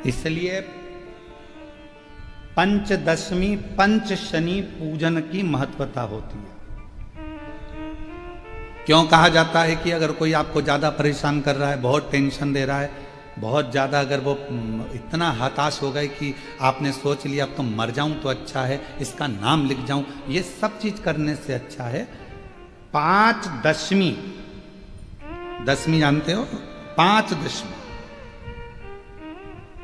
इसलिए पंचदशमी पंच शनि पूजन की महत्वता होती है। क्यों कहा जाता है कि अगर कोई आपको ज्यादा परेशान कर रहा है, बहुत टेंशन दे रहा है, बहुत ज्यादा अगर वो इतना हताश हो गए कि आपने सोच लिया अब तो मर जाऊं तो अच्छा है, इसका नाम लिख जाऊं, ये सब चीज करने से अच्छा है पांच दशमी, दशमी जानते हो, पांच दशमी,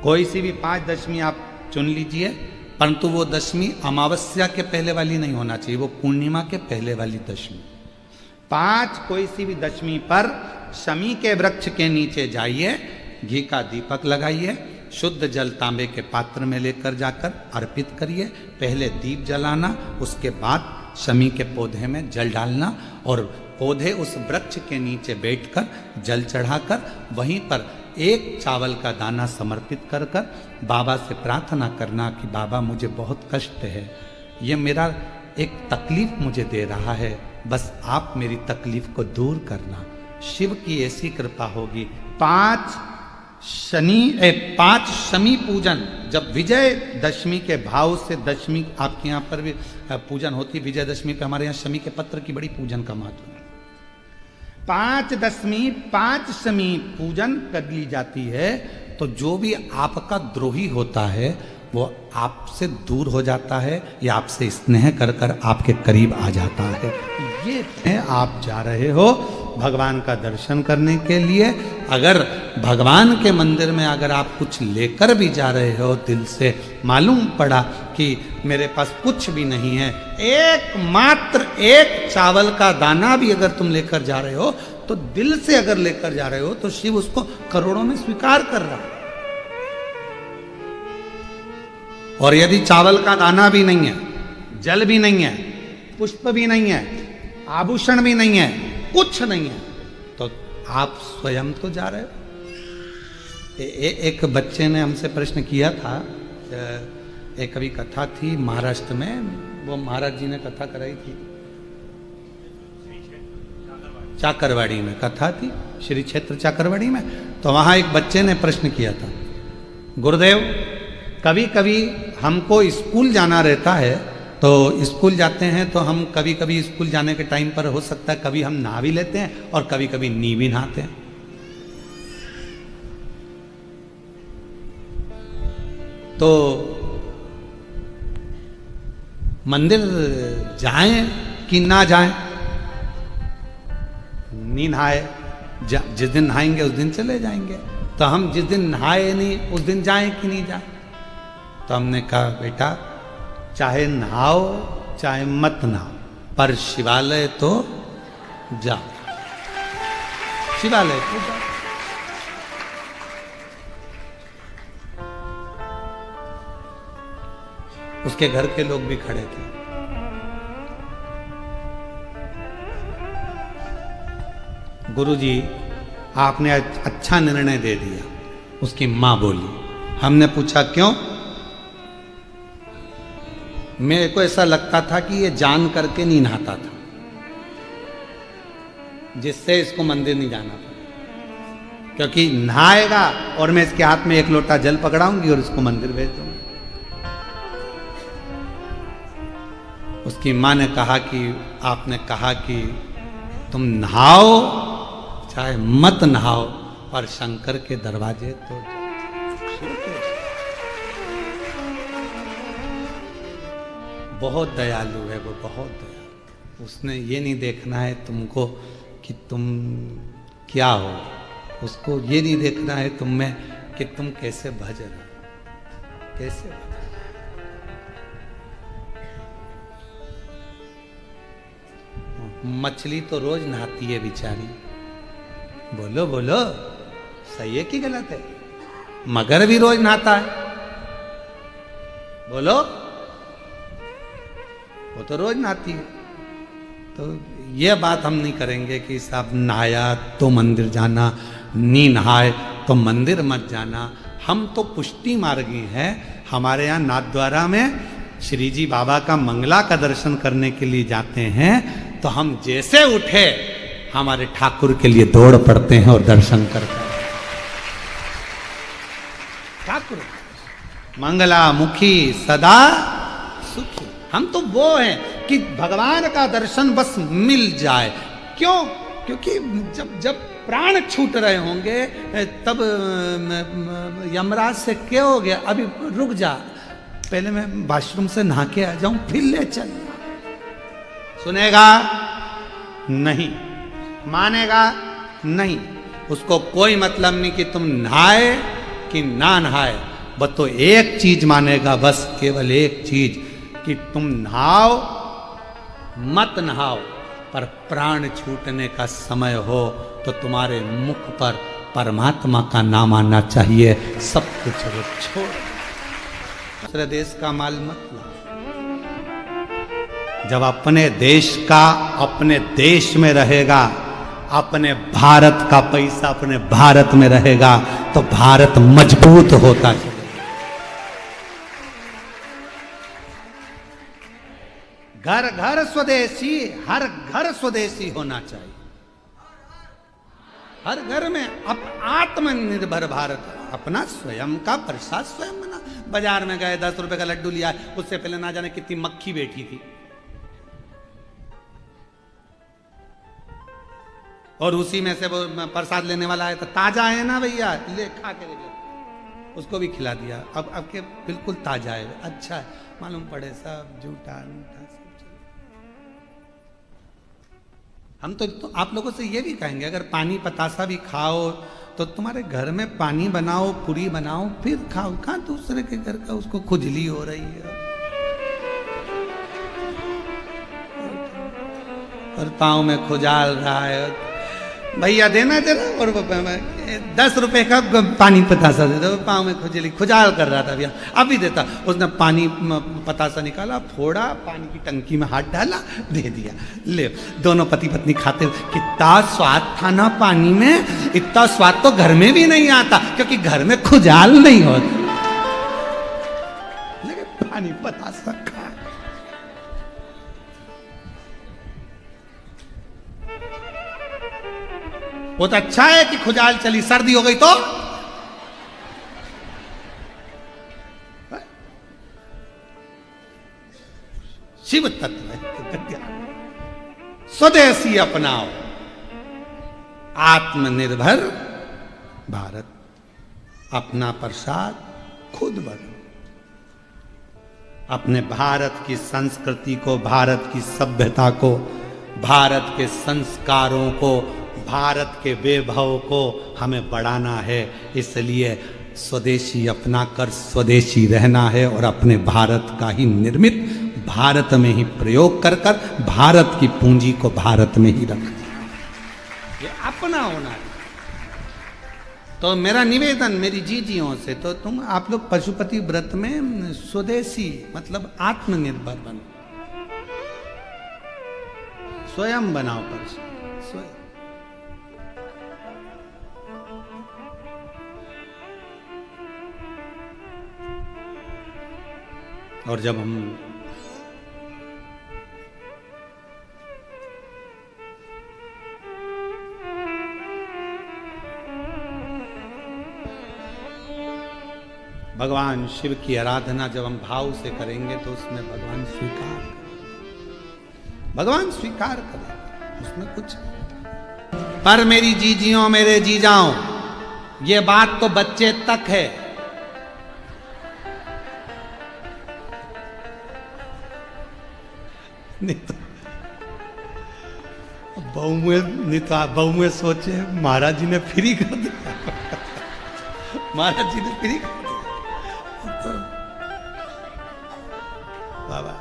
कोई सी भी पांच दशमी आप चुन लीजिए, परंतु वो दशमी अमावस्या के पहले वाली नहीं होना चाहिए, वो पूर्णिमा के पहले वाली दशमी। पांच कोई सी भी दशमी पर शमी के वृक्ष के नीचे जाइए, घी का दीपक लगाइए, शुद्ध जल तांबे के पात्र में लेकर जाकर अर्पित करिए, पहले दीप जलाना, उसके बाद शमी के पौधे में जल डालना और पौधे उस वृक्ष के नीचे बैठकर जल चढ़ाकर वहीं पर एक चावल का दाना समर्पित कर कर बाबा से प्रार्थना करना कि बाबा मुझे बहुत कष्ट है, ये मेरा एक तकलीफ मुझे दे रहा है, बस आप मेरी तकलीफ को दूर करना। शिव की ऐसी कृपा होगी। पांच शमी पूजन, जब विजय दशमी के भाव से दशमी आपके यहाँ पर भी पूजन होती है, विजयदशमी पे हमारे यहाँ शमी के पत्र की बड़ी पूजन का महत्व है। पांच दशमी पांच शमी पूजन कर ली जाती है तो जो भी आपका द्रोही होता है वो आपसे दूर हो जाता है या आपसे स्नेह कर कर आपके करीब आ जाता है। ये आप जा रहे हो भगवान का दर्शन करने के लिए, अगर भगवान के मंदिर में अगर आप कुछ लेकर भी जा रहे हो, दिल से मालूम पड़ा कि मेरे पास कुछ भी नहीं है, एकमात्र एक चावल का दाना भी अगर तुम लेकर जा रहे हो तो दिल से अगर लेकर जा रहे हो तो शिव उसको करोड़ों में स्वीकार कर रहा है। और यदि चावल का दाना भी नहीं है, जल भी नहीं है, पुष्प भी नहीं है, आभूषण भी नहीं है, कुछ नहीं है, तो आप स्वयं तो जा रहे हो। एक बच्चे ने हमसे प्रश्न किया था, एक अभी कथा थी महाराष्ट्र में, वो महाराज जी ने कथा कराई थी, चाकरवाड़ी में कथा थी, श्री क्षेत्र चाकरवाड़ी में। तो वहां एक बच्चे ने प्रश्न किया था, गुरुदेव कभी कभी हमको स्कूल जाना रहता है, तो स्कूल जाते हैं तो हम कभी कभी स्कूल जाने के टाइम पर हो सकता है कभी हम नहा भी लेते हैं और कभी कभी नी भी नहाते हैं। तो मंदिर जाएं कि ना जाएं, नी नहाए, जिस दिन नहाएंगे उस दिन चले जाएंगे, तो हम जिस दिन नहाए नहीं उस दिन जाएं कि नहीं जाएं। तो हमने कहा बेटा चाहे नहाओ चाहे मत नहाओ, पर शिवालय तो जाओ, शिवालय तो जाओ। उसके घर के लोग भी खड़े थे। गुरुजी आपने अच्छा निर्णय दे दिया, उसकी मां बोली। हमने पूछा क्यों? मेरे को ऐसा लगता था कि ये जान करके नहीं नहाता था, जिससे इसको मंदिर नहीं जाना था, क्योंकि नहाएगा और मैं इसके हाथ में एक लोटा जल पकड़ाऊंगी और इसको मंदिर भेज दूंगी। उसकी मां ने कहा कि आपने कहा कि तुम नहाओ चाहे मत नहाओ, पर शंकर के दरवाजे तो बहुत दयालु है वो, बहुत दयालु। उसने ये नहीं देखना है तुमको कि तुम क्या हो, उसको ये नहीं देखना है तुम में कि तुम कैसे भजन हो, कैसे भजन। मछली तो रोज नहाती है बेचारी, बोलो बोलो सही है कि गलत है? मगर भी रोज नहाता है, बोलो, वो तो रोज नहाती है। तो ये बात हम नहीं करेंगे कि साहब नहाया तो मंदिर जाना, नी नहाए तो मंदिर मत जाना। हम तो पुष्टि मार्गी हैं। हमारे यहाँ नाथद्वारा में श्री जी बाबा का मंगला का दर्शन करने के लिए जाते हैं, तो हम जैसे उठे हमारे ठाकुर के लिए दौड़ पड़ते हैं और दर्शन करते हैं। ठाकुर मंगला मुखी सदा सुखी। हम तो वो हैं कि भगवान का दर्शन बस मिल जाए। क्यों? क्योंकि जब प्राण छूट रहे होंगे तब यमराज से क्या हो गया, अभी रुक जा, पहले मैं वॉशरूम से नहा के आ जाऊं फिर ले चल। सुनेगा नहीं, मानेगा नहीं। उसको कोई मतलब नहीं कि तुम नहाए कि ना नहाए, बस तो एक चीज मानेगा, बस केवल एक चीज कि तुम नहाओ मत नहाओ, पर प्राण छूटने का समय हो तो तुम्हारे मुख पर परमात्मा का नाम आना चाहिए। सब कुछ वो छोड़, दूसरे देश का माल मत ला। जब अपने देश का अपने देश में रहेगा, अपने भारत का पैसा अपने भारत में रहेगा, तो भारत मजबूत होता चलेगा। घर घर स्वदेशी, हर घर स्वदेशी होना चाहिए। हर घर में आत्मनिर्भर भारत, अपना स्वयं का प्रसाद स्वयं बना। बाजार में गए 10 रुपए का लड्डू लिया, उससे पहले ना जाने कितनी मक्खी बैठी थी, और उसी में से वो प्रसाद लेने वाला है तो ताजा है ना भैया, ले खा के ले, उसको भी खिला दिया। अब के बिल्कुल ताजा है, अच्छा है, मालूम पड़े सब झूठा मीठा सब। हम तो आप लोगों से ये भी कहेंगे, अगर पानी पतासा भी खाओ तो तुम्हारे घर में पानी बनाओ, पूरी बनाओ, फिर खाओ। कहाँ दूसरे के घर का उसको खुजली हो रही है और पाँव में खुजाल रहा है, भैया देना जरा, और 10 रुपए का पानी पतासा दे दो, पाँव में खुजली खुजाल कर रहा था भैया, अभी देता। उसने पानी पतासा निकाला, फोड़ा, पानी की टंकी में हाथ डाला, दे दिया, ले। दोनों पति पत्नी खाते, कितना स्वाद था ना पानी में, इतना स्वाद तो घर में भी नहीं आता, क्योंकि घर में खुजाल नहीं होता। लेकिन पानी पतासा खा, वो तो अच्छा है कि खुजाल चली, सर्दी हो गई तो शिव तत्व है। स्वदेशी अपनाओ, आत्मनिर्भर भारत, अपना प्रसाद खुद बनो। अपने भारत की संस्कृति को, भारत की सभ्यता को, भारत के संस्कारों को, भारत के वैभव को हमें बढ़ाना है। इसलिए स्वदेशी अपना कर स्वदेशी रहना है, और अपने भारत का ही निर्मित भारत में ही प्रयोग कर कर भारत की पूंजी को भारत में ही रखना, ये अपना होना है। तो मेरा निवेदन मेरी जीजियों से, तो तुम आप लोग पशुपति व्रत में स्वदेशी मतलब आत्मनिर्भर बनो, स्वयं बनाओ, पर स्वयं। और जब हम भगवान शिव की आराधना जब हम भाव से करेंगे तो उसमें भगवान स्वीकार करेंगे, उसमें कुछ। पर मेरी जीजियों, मेरे जीजाओं, ये बात तो बच्चे तक है। नहीं तो बहू में सोचे महाराज जी ने फ्री कर दिया, महाराज जी ने फ्री कर दिया। तो बाबा,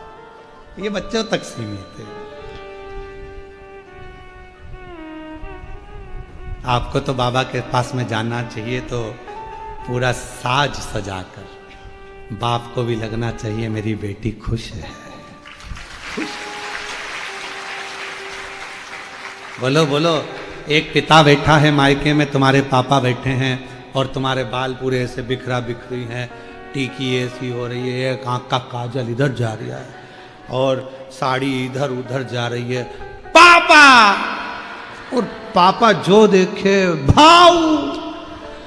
ये बच्चों तक सीमित है। आपको तो बाबा के पास में जाना चाहिए तो पूरा साज सजाकर, बाप को भी लगना चाहिए मेरी बेटी खुश है, खुश। बोलो बोलो, एक पिता बैठा है मायके में, तुम्हारे पापा बैठे हैं, और तुम्हारे बाल पूरे ऐसे बिखरा बिखरी हैं, टीकी ऐसी हो रही है, एक आँख का काजल इधर जा रहा है, और साड़ी इधर उधर जा रही है। पापा, और पापा जो देखे भाव,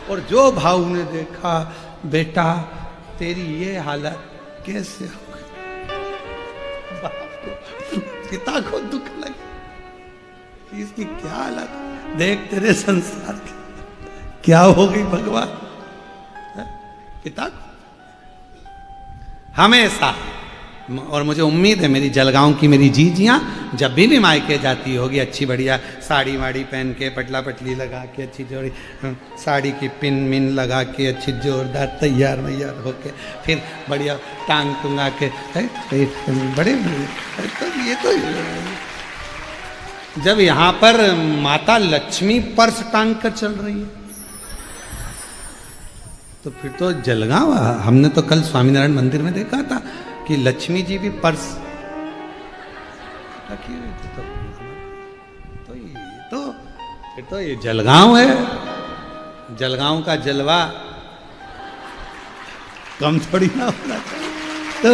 और जो भाव ने देखा बेटा तेरी ये हालत कैसे हो गई? बाप को, पिता को दुख लगे, इसकी क्या हालत, देख तेरे संसार की क्या हो गई भगवान। पिता को हमेशा, और मुझे उम्मीद है मेरी जलगांव की मेरी जीजियां जब भी मायके जाती होगी अच्छी बढ़िया साड़ी वाड़ी पहन के पटला पटली लगा के अच्छी जोड़ी साड़ी की पिन मिन लगा के अच्छी जोरदार तैयार मैयार होके फिर बढ़िया टांग टूंगा के बड़े तो ये तो जब यहाँ पर माता लक्ष्मी पर्स टांग कर चल रही है तो फिर तो जलगांव। हमने तो कल स्वामीनारायण मंदिर में देखा था कि लक्ष्मी जी भी पर्स रखी हुई थी, तो फिर तो ये जलगांव है। जलगांव का जलवा कम थोड़ी ना होना चाहिए। तो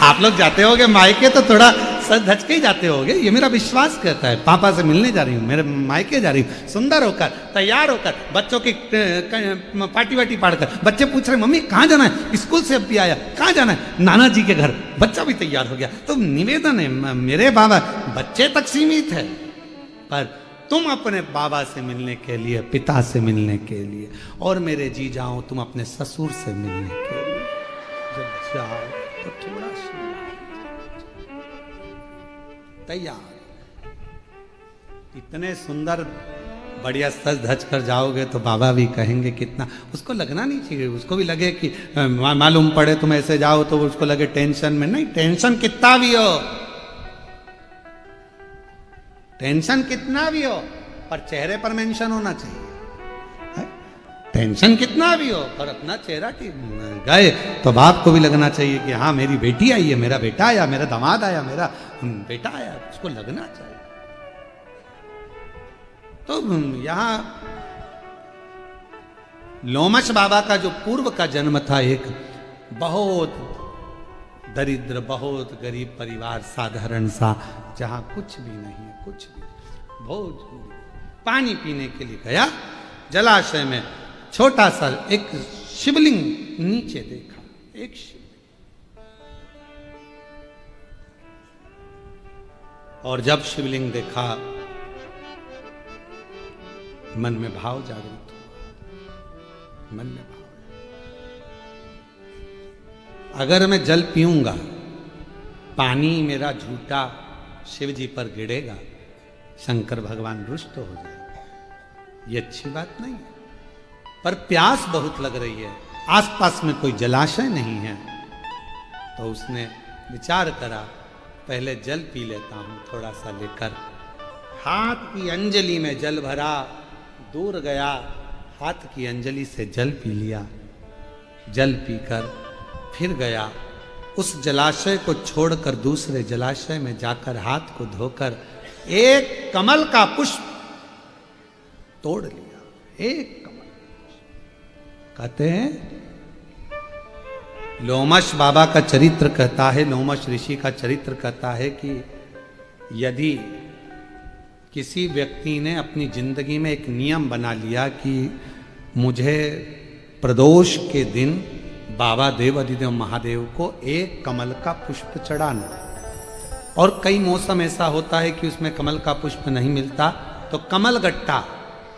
आप लोग जाते होगे मायके तो थोड़ा सच धज के ही जाते होगे, ये मेरा विश्वास कहता है। पापा से मिलने जा रही हूँ, मेरे मायके जा रही हूँ, सुंदर होकर तैयार होकर बच्चों की पार्टी वाटी पाड़कर। बच्चे पूछ रहे मम्मी कहाँ जाना है, स्कूल से अभी आया, कहाँ जाना है, नाना जी के घर। बच्चा भी तैयार हो गया। तो निवेदन है मेरे बाबा, बच्चे तक सीमित है पर तुम अपने बाबा से मिलने के लिए, पिता से मिलने के लिए, और मेरे जी जाओ तुम अपने ससुर से मिलने के लिए जब जाओ तो थोड़ा तैयार, इतने सुंदर बढ़िया सज धज कर जाओगे तो बाबा भी कहेंगे कितना। उसको लगना नहीं चाहिए, उसको भी लगे कि मालूम पड़े तुम ऐसे जाओ तो उसको लगे टेंशन में। नहीं, टेंशन कितना भी हो, टेंशन कितना भी हो पर चेहरे पर मेंशन होना चाहिए। टेंशन कितना भी हो पर अपना चेहरा कि गए तो बाप को भी लगना चाहिए कि हाँ मेरी बेटी आई है, मेरा बेटा आया, मेरा दामाद आया, मेरा बेटा आया, उसको लगना चाहिए। तो यहां लोमश बाबा का जो पूर्व का जन्म था, एक बहुत दरिद्र, बहुत गरीब परिवार, साधारण सा, जहां कुछ भी नहीं है, कुछ भी, बहुत पानी पीने के लिए गया जलाशय में। छोटा सा एक शिवलिंग नीचे देखा, एक शिवलिंग, और जब शिवलिंग देखा मन में भाव जागृत हुआ, मन में भाव, अगर मैं जल पीऊंगा, पानी मेरा झूठा शिव जी पर गिरेगा, शंकर भगवान रुष्ट हो जाएगा, ये अच्छी बात नहीं है। पर प्यास बहुत लग रही है, आसपास में कोई जलाशय नहीं है, तो उसने विचार करा पहले जल पी लेता हूं थोड़ा सा लेकर। हाथ की अंजलि में जल भरा, दूर गया, हाथ की अंजलि से जल पी लिया। जल पीकर फिर गया, उस जलाशय को छोड़कर दूसरे जलाशय में जाकर हाथ को धोकर एक कमल का पुष्प तोड़ लिया। एक कमल, कहते हैं लोमश बाबा का चरित्र कहता है, लोमश ऋषि का चरित्र कहता है कि यदि किसी व्यक्ति ने अपनी जिंदगी में एक नियम बना लिया कि मुझे प्रदोष के दिन बाबा देवाधिदेव महादेव को एक कमल का पुष्प चढ़ाना, और कई मौसम ऐसा होता है कि उसमें कमल का पुष्प नहीं मिलता तो कमल गट्टा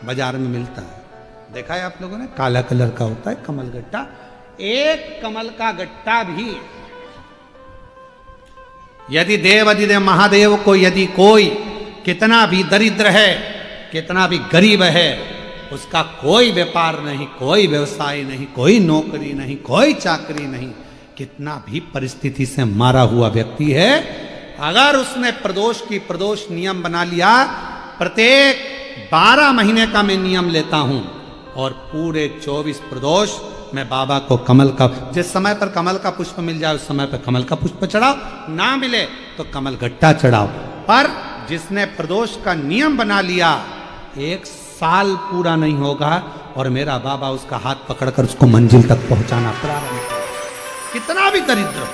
बाजार में मिलता है, देखा है आप लोगों ने, काला कलर का होता है कमल गट्टा। एक कमल का गट्टा भी यदि देवाधिदेव महादेव को, यदि कोई कितना भी दरिद्र है, कितना भी गरीब है, उसका कोई व्यापार नहीं, कोई व्यवसाय नहीं, कोई नौकरी नहीं, कोई चाकरी नहीं, कितना भी परिस्थिति से मारा हुआ व्यक्ति है, अगर उसने प्रदोष की प्रदोष नियम बना लिया, प्रत्येक 12 महीने का मैं नियम लेता हूं और पूरे 24 प्रदोष मैं बाबा को कमल का, जिस समय पर कमल का पुष्प मिल जाए उस समय पर कमल का पुष्प चढ़ाओ, ना मिले तो कमल गट्टा चढ़ाओ। पर जिसने प्रदोष का नियम बना लिया, 1 साल पूरा नहीं होगा और मेरा बाबा उसका हाथ पकड़कर उसको मंजिल तक पहुंचाना प्रारंभ करेगा। कितना भी दरिद्र हो,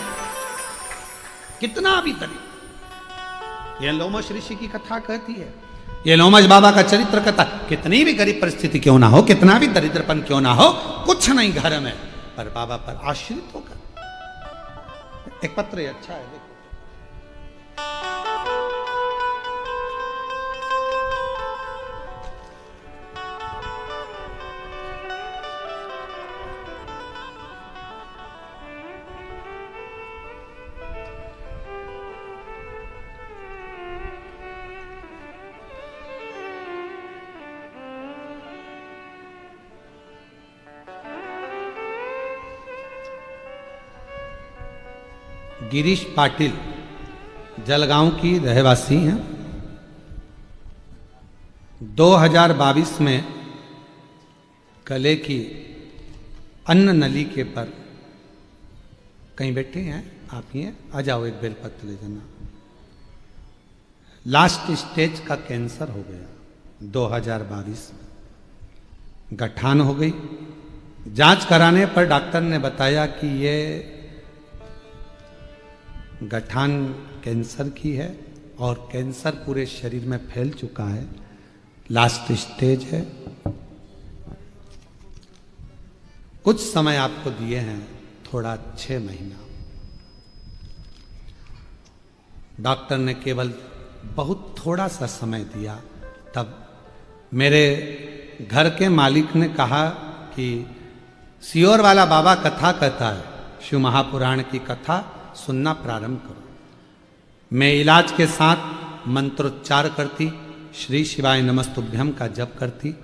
कितना भी दरिद्र, यह लोमश ऋषि की कथा कहती है, ये लोमश बाबा का चरित्र कहता, कितनी भी गरीब परिस्थिति क्यों ना हो, कितना भी दरिद्रपन क्यों ना हो, कुछ नहीं घर में, पर बाबा पर आश्रित होकर। एक पत्र है, अच्छा है, देखो। गिरीश पाटिल जलगांव की रहवासी हैं। 2022 में गले की अन्न नली के पर कहीं बैठे हैं, आप ही हैं, आ जाओ, एक बेलपत्र ले जाना। लास्ट स्टेज का कैंसर हो गया 2022 में, गठान हो गई। जांच कराने पर डॉक्टर ने बताया कि ये गठान कैंसर की है और कैंसर पूरे शरीर में फैल चुका है, लास्ट स्टेज है। कुछ समय आपको दिए हैं, थोड़ा 6 महीना। डॉक्टर ने केवल बहुत थोड़ा सा समय दिया। तब मेरे घर के मालिक ने कहा कि सियोर वाला बाबा कथा कहता है, शिव महापुराण की कथा सुनना प्रारंभ करो। मैं इलाज के साथ मंत्रोच्चार करती, श्री शिवाय नमस्तुभ्यम का जप करती।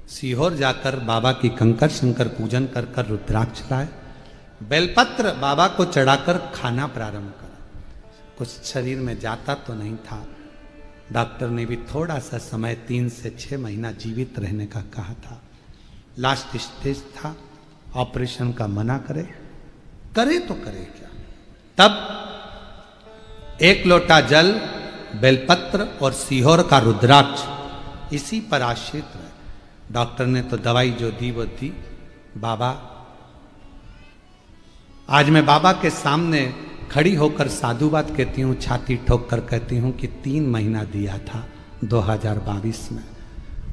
सीहोर जाकर बाबा की कंकर शंकर पूजन कर कर रुद्राक्ष लाए, बेलपत्र बाबा को चढ़ाकर खाना प्रारंभ करा। कुछ शरीर में जाता तो नहीं था। डॉक्टर ने भी थोड़ा सा समय 3 से 6 महीना जीवित रहने का कहा था। लास्ट स्टेज था, ऑपरेशन का मना करे तो करे क्या। तब 1 लोटा जल, बेलपत्र और सीहोर का रुद्राक्ष, इसी पर आश्रित रहे। डॉक्टर ने तो दवाई जो दी वो दी। बाबा, आज मैं बाबा के सामने खड़ी होकर साधुवाद कहती हूँ, छाती ठोक कर कहती हूँ कि 3 महीना दिया था 2022 में,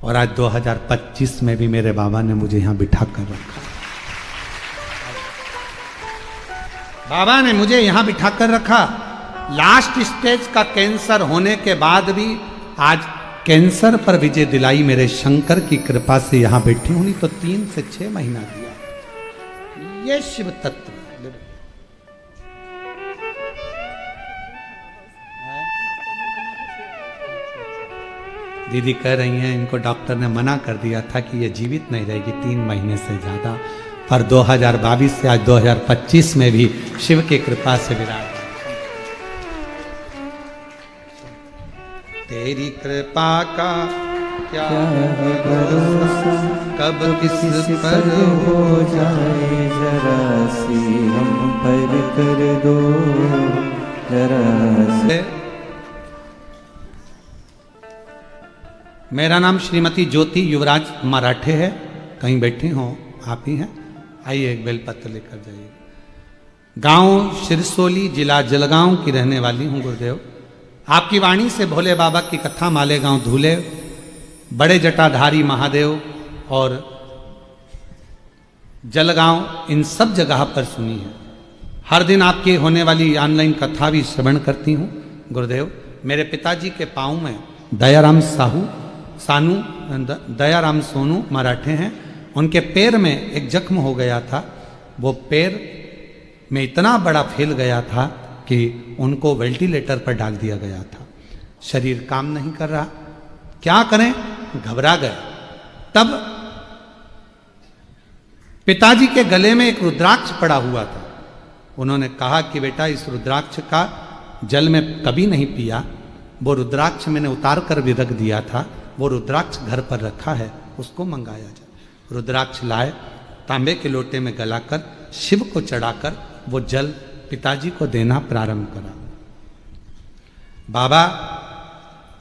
और आज 2025 में भी मेरे बाबा ने मुझे यहाँ बिठा कर रखा। बाबा ने मुझे यहां बिठा कर रखा। लास्ट स्टेज का कैंसर होने के बाद भी आज कैंसर पर विजय दिलाई मेरे शंकर की कृपा से यहां बैठी हूं। नहीं तो 3 से 6 महीना दिया। ये शिव तत्व। दीदी कह रही हैं इनको डॉक्टर ने मना कर दिया था कि ये जीवित नहीं रहेगी 3 महीने से ज्यादा, पर 2022 से आज 2025 में भी शिव की कृपा से विराट। तेरी कृपा का क्या भरोसा, कब किस पर हो जाए जरा सी हम पर कर दो जरा से। मेरा नाम श्रीमती ज्योति युवराज मराठे है। कहीं बैठे हो, आप ही हैं, आइए एक बेलपत्र लेकर जाइए। गांव सिरसोली, जिला जलगांव की रहने वाली हूं गुरुदेव। आपकी वाणी से भोले बाबा की कथा मालेगांव धूले, बड़े जटाधारी महादेव और जलगांव, इन सब जगह पर सुनी है। हर दिन आपकी होने वाली ऑनलाइन कथा भी श्रवण करती हूँ गुरुदेव। मेरे पिताजी के पाँव में दयाराम सोनू मराठे हैं, उनके पैर में एक जख्म हो गया था। वो पैर में इतना बड़ा फैल गया था कि उनको वेंटिलेटर पर डाल दिया गया था। शरीर काम नहीं कर रहा, क्या करें, घबरा गए। तब पिताजी के गले में एक रुद्राक्ष पड़ा हुआ था। उन्होंने कहा कि बेटा, इस रुद्राक्ष का जल में कभी नहीं पिया, वो रुद्राक्ष मैंने उतार कर भी रख दिया था, वो रुद्राक्ष घर पर रखा है, उसको मंगाया जाए। रुद्राक्ष लाए, तांबे के लोटे में गलाकर शिव को चढ़ाकर वो जल पिताजी को देना प्रारंभ करा। बाबा,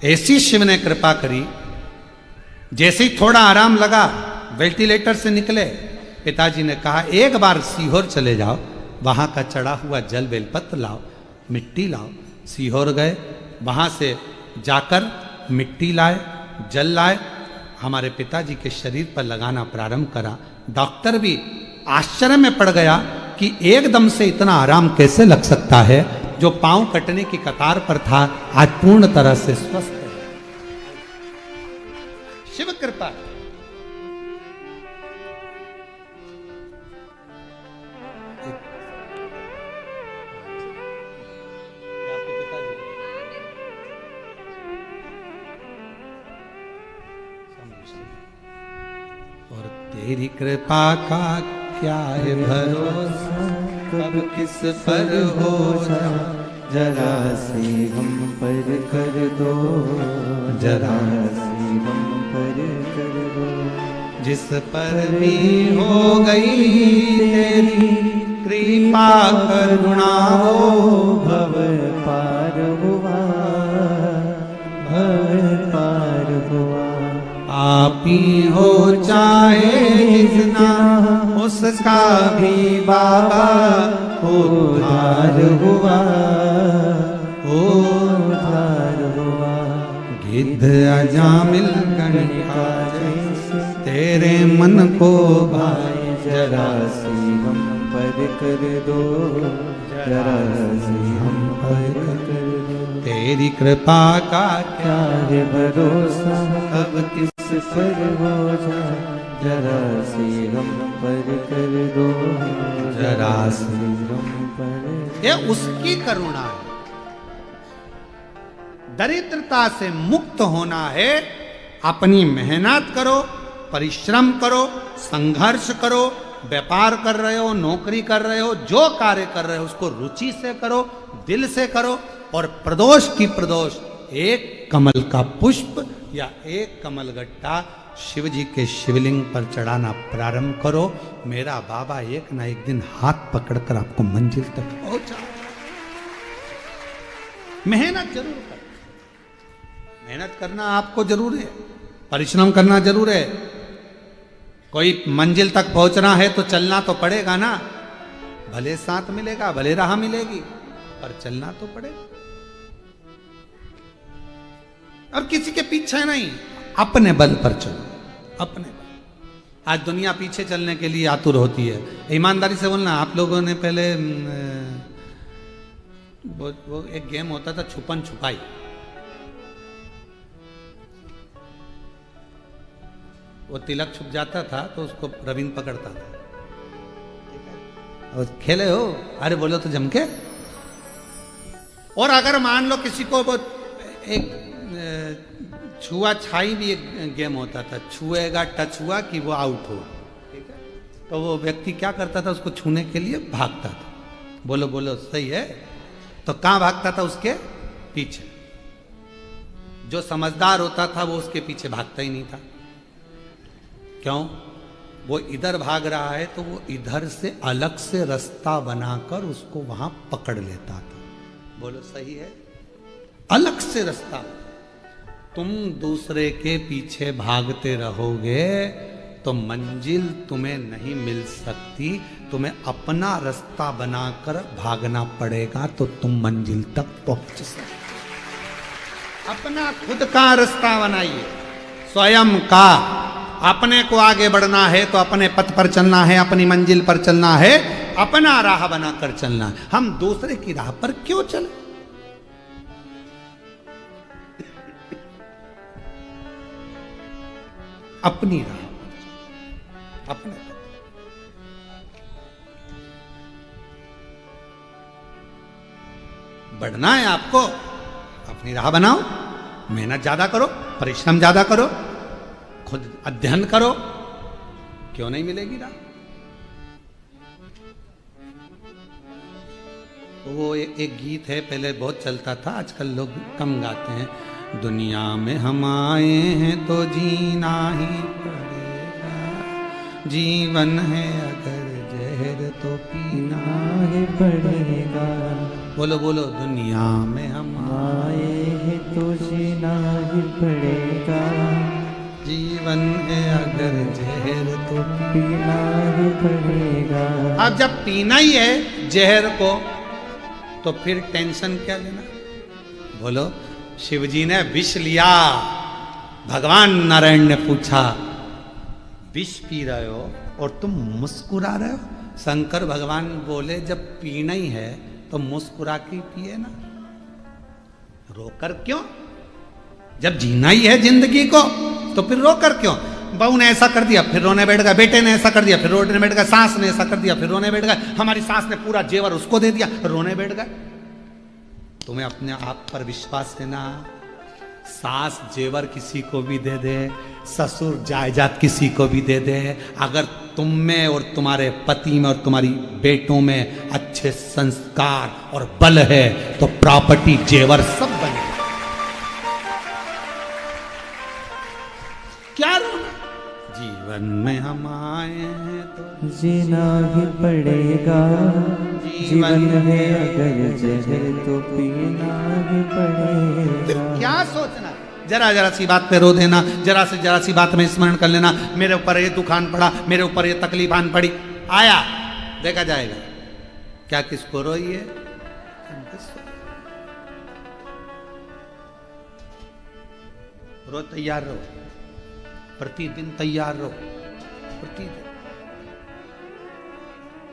ऐसी शिव ने कृपा करी, जैसे ही थोड़ा आराम लगा, वेंटिलेटर से निकले, पिताजी ने कहा एक बार सीहोर चले जाओ, वहां का चढ़ा हुआ जल बेलपत्र लाओ, मिट्टी लाओ। सीहोर गए, वहां से जाकर मिट्टी लाए, जल लाए, हमारे पिताजी के शरीर पर लगाना प्रारंभ करा। डॉक्टर भी आश्चर्य में पड़ गया कि एकदम से इतना आराम कैसे लग सकता है। जो पांव कटने की कतार पर था आज पूर्ण तरह से स्वस्थ है। शिव कृपा। और तेरी कृपा का क्या है भरोसा, कब किस पर हो जा, जरा सी हम पर कर दो, जरा सी हम पर कर दो। जिस पर भी हो गई तेरी कृपा करुणा हो, भव पार हुआ, भव पार हुआ। आप ही हो चाहे जितना उसका भी बाबा उद्धार हुआ, उद्धार हुआ। गिद्ध अजामिल गणिका जैसे तेरे मन को भाए, जरा सी हम पर कर दो, जरा सी हम पर कर दो। तेरी कृपा का क्या है भरोसा, कब किस पर हो जा, जरा सी हम पर कर दो, जरा सी हम पर। ये उसकी करुणा है। दरिद्रता से मुक्त होना है। अपनी मेहनत करो, परिश्रम करो, संघर्ष करो, व्यापार कर रहे हो, नौकरी कर रहे हो, जो कार्य कर रहे हो उसको रुचि से करो, दिल से करो। और प्रदोष की प्रदोष एक कमल का पुष्प या एक कमल गट्टा शिव जी के शिवलिंग पर चढ़ाना प्रारंभ करो। मेरा बाबा एक ना एक दिन हाथ पकड़कर आपको मंजिल तक पहुंचा। मेहनत जरूर कर, मेहनत करना आपको जरूर है, परिश्रम करना जरूर है। कोई मंजिल तक पहुंचना है तो चलना तो पड़ेगा ना। भले साथ मिलेगा, भले राह मिलेगी, पर चलना तो पड़ेगा। और किसी के पीछे नहीं, अपने बल पर चलो, अपने बल। आज दुनिया पीछे चलने के लिए आतुर होती है। ईमानदारी से बोलना, आप लोगों ने पहले वो एक गेम होता था छुपन छुपाई। वो तिलक छुप जाता था तो उसको रविंद्र पकड़ता था। और खेले हो? अरे बोलो तो जम के। और अगर मान लो किसी को वो एक छुआ छाई भी एक गेम होता था, छुएगा टच हुआ कि वो आउट हो, ठीक है? तो वो व्यक्ति क्या करता था, उसको छूने के लिए भागता था। बोलो बोलो सही है? तो कहां भागता था? उसके पीछे। जो समझदार होता था वो उसके पीछे भागता ही नहीं था। क्यों? वो इधर भाग रहा है तो वो इधर से अलग से रास्ता बनाकर उसको वहां पकड़ लेता था। बोलो सही है? अलग से रास्ता। तुम दूसरे के पीछे भागते रहोगे तो मंजिल तुम्हें नहीं मिल सकती। तुम्हें अपना रास्ता बनाकर भागना पड़ेगा तो तुम मंजिल तक पहुंच सकते। अपना खुद का रास्ता बनाइए, स्वयं का। अपने को आगे बढ़ना है तो अपने पथ पर चलना है, अपनी मंजिल पर चलना है, अपना राह बनाकर चलना है। हम दूसरे की राह पर क्यों चले? अपनी राह पर, अपने बढ़ना है आपको, अपनी राह बनाओ, मेहनत ज्यादा करो, परिश्रम ज्यादा करो, खुद अध्ययन करो। क्यों नहीं मिलेगी राह? वो एक गीत है, पहले बहुत चलता था, आजकल लोग कम गाते हैं। दुनिया में हम आए हैं तो जीना ही पड़ेगा, जीवन है अगर जहर तो पीना ही पड़ेगा। बोलो बोलो, दुनिया में हम आए हैं तो जीना ही पड़ेगा, जीवन है अगर जहर तो पीना ही पड़ेगा। अब जब पीना ही है जहर को तो फिर टेंशन क्या लेना? बोलो, शिवजी ने विष लिया। भगवान नारायण ने पूछा, विष पी रहे हो? और तुम मुस्कुरा रहे हो। शंकर भगवान बोले जब पीना ही है तो मुस्कुरा के पिए ना, रोकर क्यों? जब जीना ही है जिंदगी को तो फिर रोकर क्यों? बहू ने ऐसा कर दिया फिर रोने बैठ गया, बेटे ने ऐसा कर दिया फिर रोने बैठ गया, सास ने ऐसा कर दिया फिर रोने बैठ गया, हमारी सास ने पूरा जेवर उसको दे दिया रोने बैठ गए। तुम्हें अपने आप पर विश्वास है ना? सास जेवर किसी को भी दे दे, ससुर जायदाद किसी को भी दे दे, अगर तुम में और तुम्हारे पति में और तुम्हारी बेटों में अच्छे संस्कार और बल है तो प्रॉपर्टी जेवर सब बने। क्या रोना? जीवन में हम आए हैं तो जीना ही पड़ेगा, जीवन है अगर जहर तो पीना ही पड़ेगा। क्या सोचना? जरा जरा सी बात पे रो देना, जरा से जरा सी बात में स्मरण कर लेना, मेरे ऊपर ये दुखान पड़ा, मेरे ऊपर ये तकलीफ आन पड़ी, आया देखा जाएगा। क्या किसको रोइए? रो, तैयार रहो, प्रतिदिन तैयार रहो, प्रतिदिन।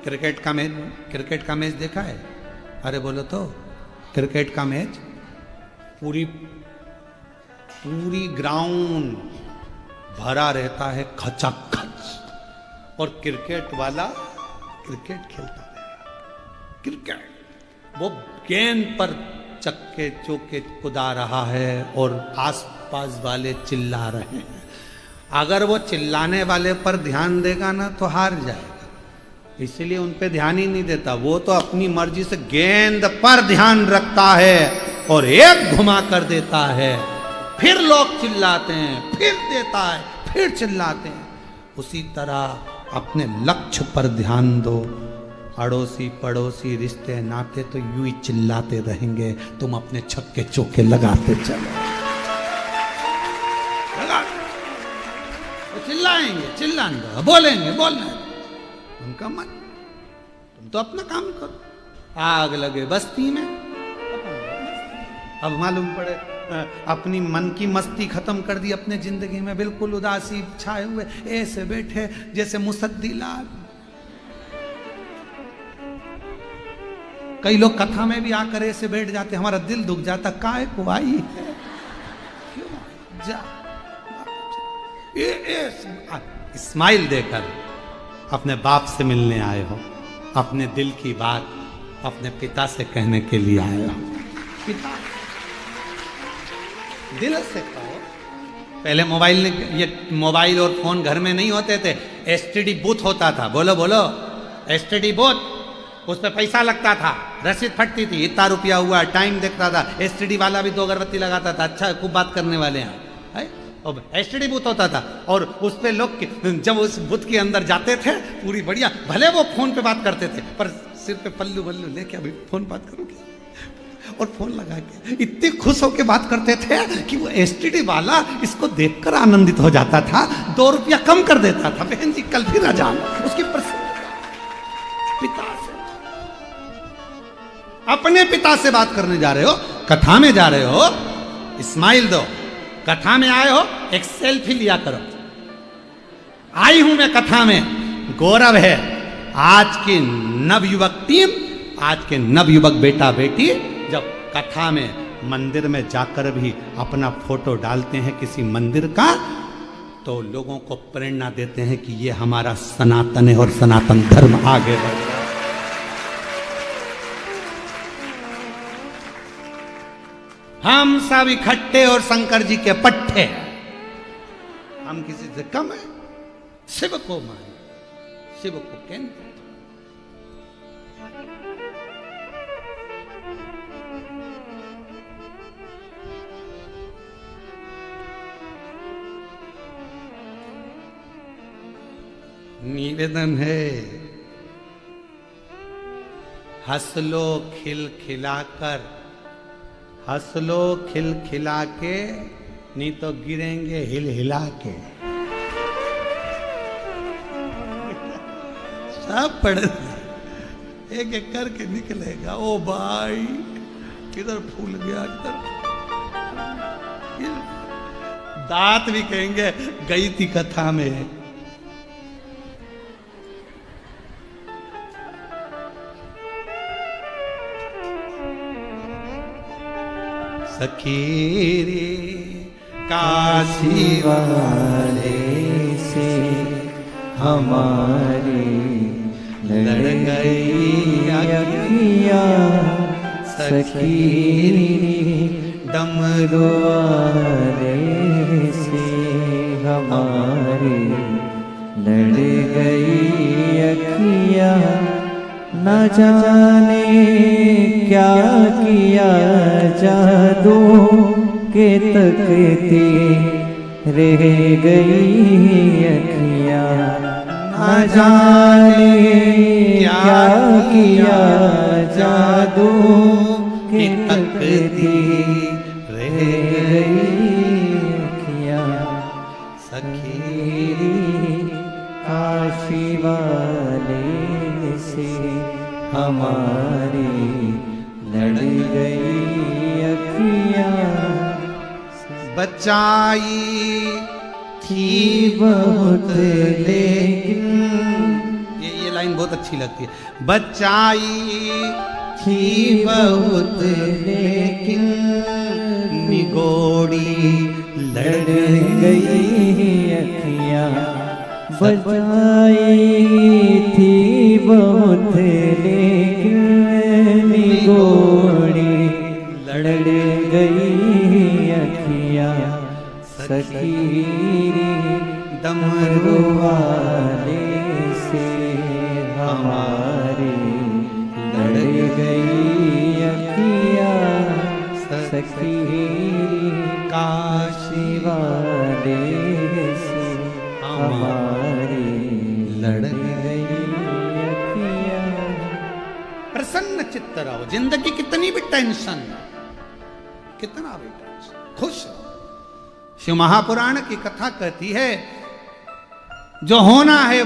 क्रिकेट का मैच देखा है? अरे बोलो तो, क्रिकेट का मैच पूरी ग्राउंड भरा रहता है खचाखच, और क्रिकेट वाला क्रिकेट खेलता है। क्रिकेट वो गेंद पर चक्के चौके कुदा रहा है और आसपास वाले चिल्ला रहे हैं। अगर वो चिल्लाने वाले पर ध्यान देगा ना तो हार जाएगा, इसलिए उन पे ध्यान ही नहीं देता। वो तो अपनी मर्जी से गेंद पर ध्यान रखता है और एक घुमा कर देता है, फिर लोग चिल्लाते हैं, फिर देता है, फिर चिल्लाते हैं। उसी तरह अपने लक्ष्य पर ध्यान दो। अड़ोसी पड़ोसी रिश्ते नाते तो यूं ही चिल्लाते रहेंगे, तुम अपने छक्के चौके लगाते चलो। चिल्लाएंगे, चिल्लाएंगे, बोलेंगे, बोलना उनका मन, तुम तो अपना काम करो। आग लगे बस्ती में, अब मालूम पड़े अपनी मन की मस्ती खत्म कर दी अपने जिंदगी में, बिल्कुल उदासी छाए हुए ऐसे बैठे जैसे मुसद्दी लाल। कई लोग कथा में भी आकर ऐसे बैठ जाते, हमारा दिल दुख जाता, काहे को आई है, क्यों जा। स्माइल देकर अपने बाप से मिलने आए हो, अपने दिल की बात अपने पिता से कहने के लिए आए हो। पिता दिल से कहो। पहले मोबाइल और फोन घर में नहीं होते थे, एसटीडी बूथ होता था। बोलो बोलो, एसटीडी बूथ, उस पर पैसा लगता था, रसीद फटती थी, इतना रुपया हुआ, टाइम देखता था। एसटीडी वाला भी 2 अगरबत्ती लगाता था, अच्छा खूब बात करने वाले हैं। एसटीडी बूथ होता था और उस पे लोग जब उस बूथ के अंदर जाते थे पूरी बढ़िया, भले वो फोन पे बात करते थे पर सिर पे पल्लू वल्लू लेके अभी फोन बात करोगे, और फोन लगा के इतनी खुश होकर बात करते थे कि वो एसटीडी वाला इसको देखकर आनंदित हो जाता था, 2 रुपया कम कर देता था। बहन जी कल फिर अजान, उसकी पिता से, अपने पिता से बात करने जा रहे हो, कथा में जा रहे हो, स्माइल दो। कथा में आए हो, एक सेल्फी लिया करो। आई हूं मैं कथा में, गौरव है आज की नवयुवक टीम, आज के नवयुवक बेटा बेटी जब कथा में मंदिर में जाकर भी अपना फोटो डालते हैं किसी मंदिर का, तो लोगों को प्रेरणा देते हैं कि ये हमारा सनातन है और सनातन धर्म आगे बढ़ रहा है। हम सब इकट्ठे और शंकर जी के पट्टे, हम किसी से कम है। शिव को माने, शिव को केंद्र। निवेदन है, हंस लो खिलखिलाकर, हंस लो खिलखिला के, नहीं तो गिरेंगे हिल हिला के। सब पढ़ एक एक करके निकलेगा। ओ भाई किधर फूल गया, किधर दांत भी कहेंगे गई थी कथा में। सखी रे काशी वाले से हमारी लड़ गई अखियाँ, सखी डमरू वाले से हमारी लड़ गई अखियाँ, न जाने क्या किया जादू के तकती रह गई अखियाँ, न जाने क्या किया जादू के तकती रह गई अखियाँ, सखी काशी वाले से हमारी लड़ गई अखियाँ, बचाई थी बहुत लेकिन, ये लाइन बहुत अच्छी लगती है। बचाई थी बहुत लेकिन निगोड़ी लड़ गई अखियाँ, बचाई थी बहुत लेकिन निगोड़ी लड़ गई अखियाँ, सखी डमरू वाले से हमारी लड़ गई अखियाँ, सखी काशी वाले से हमारी लड़ गई अखियाँ। प्रसन्न चित्त रहो। जिंदगी कितनी भी टेंशन, कितना भी टेंशन, खुश रहो। शिव महापुराण की कथा कहती है जो होना है